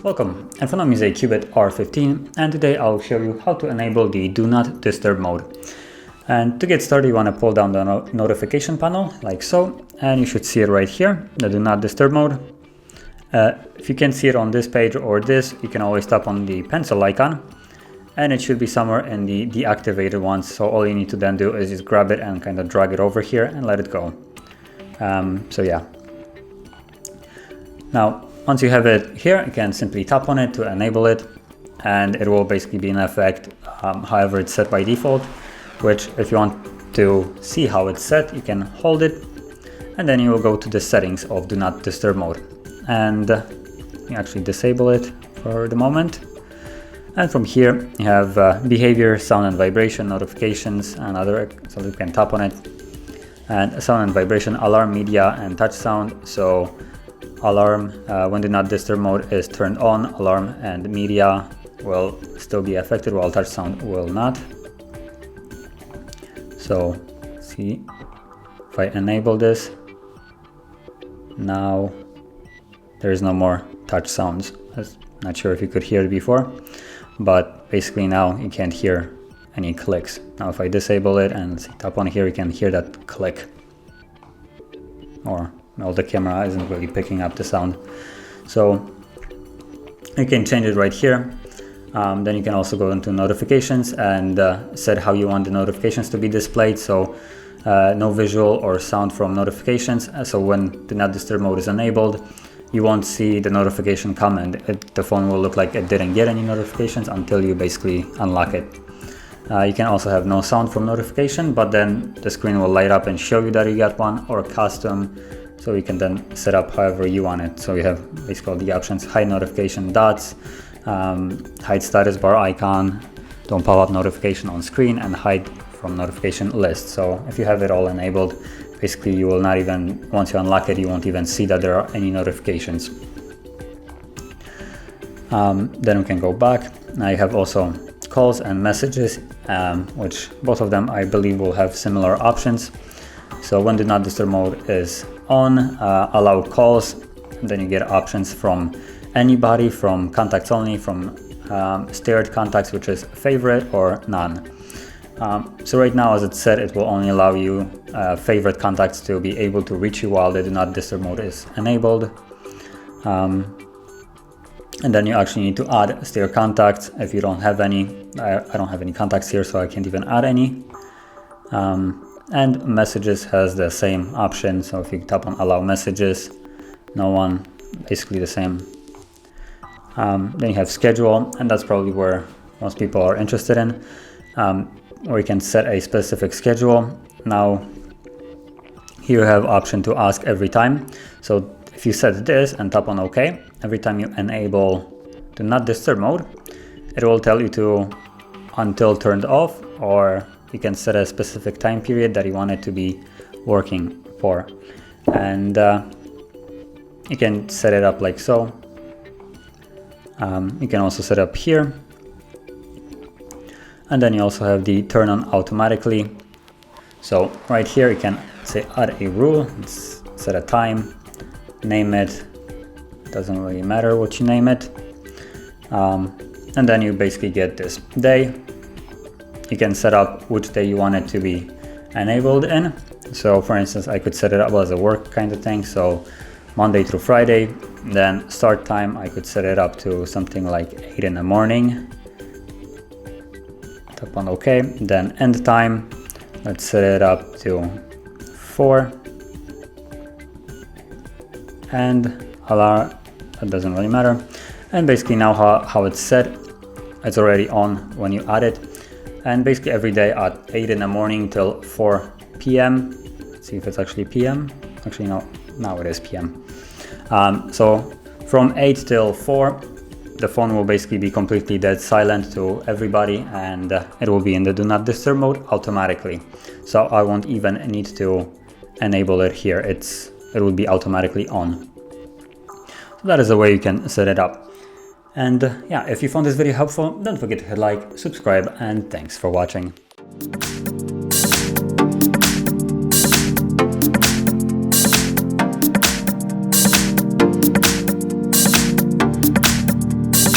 Welcome, in front of me is a CUBOT R15, and today I'll show you how to enable the Do Not Disturb mode. And to get started, you want to pull down the notification panel like so, and you should see it right here, the Do Not Disturb mode. If you can't see it on this page or this, you can always tap on the pencil icon, and it should be somewhere in the deactivated ones. So all you need to then do is just grab it and kind of drag it over here and let it go. So yeah. Now, once you have it here, you can simply tap on it to enable it, and it will basically be in effect however it's set by default, which if you want to see how it's set, you can hold it, and then you will go to the settings of Do Not Disturb mode. And you actually disable it for the moment. And from here, you have behavior, sound and vibration, notifications, and other, so you can tap on it. And sound and vibration, alarm, media, and touch sound. So alarm, when Do Not Disturb mode is turned on, alarm and media will still be affected while touch sound will not. So see, if I enable this, now there is no more touch sounds. I'm not sure if you could hear it before, but basically now you can't hear any clicks. Now if I disable it and tap on here, you can hear that click. Or well, the camera isn't really picking up the sound. So you can change it right here. Then you can also go into notifications and set how you want the notifications to be displayed. So no visual or sound from notifications. So when Do Not Disturb mode is enabled, you won't see the notification come, and the phone will look like it didn't get any notifications until you basically unlock it. You can also have no sound from notification, but then the screen will light up and show you that you got one, or custom. So you can then set up however you want it. So you have basically all the options: hide notification dots, hide status bar icon, don't pop up notification on screen, and hide from notification list. So if you have it all enabled, basically you will not even, once you unlock it, you won't even see that there are any notifications. Then we can go back. Now you have also calls and messages, which both of them I believe will have similar options. So when Do Not Disturb mode is on, allow calls, and then you get options from anybody, from contacts only, from steered contacts, which is favorite, or none. So right now, as it said, it will only allow you favorite contacts to be able to reach you while the Do Not Disturb mode is enabled. And then you actually need to add steer contacts if you don't have any. I don't have any contacts here, so I can't even add any. And messages has the same option. So if you tap on allow messages, no one, basically the same. Then you have schedule, and that's probably where most people are interested in, where you can set a specific schedule. Now here you have option to ask every time. So if you set this and tap on OK, every time you enable Do Not Disturb mode, it will tell you to until turned off, or you can set a specific time period that you want it to be working for. And you can set it up like so. You can also set up here. And then you also have the turn on automatically. So right here you can say add a rule, set a time, name it, doesn't really matter what you name it. And then you basically get this day. You can set up which day you want it to be enabled in. So for instance, I could set it up as a work kind of thing. So Monday through Friday. Then start time, I could set it up to something like 8 in the morning. Tap on OK. Then end time, let's set it up to 4. And alarm, that doesn't really matter. And basically now how it's set, it's already on when you add it. And basically every day at 8 in the morning till 4 p.m. Let's see if it's actually p.m. Actually, no, now it is p.m. So from 8 till 4, the phone will basically be completely dead silent to everybody, and it will be in the Do Not Disturb mode automatically. So I won't even need to enable it here. It will be automatically on. So that is the way you can set it up. And yeah, if you found this video helpful, don't forget to hit like, subscribe, and thanks for watching.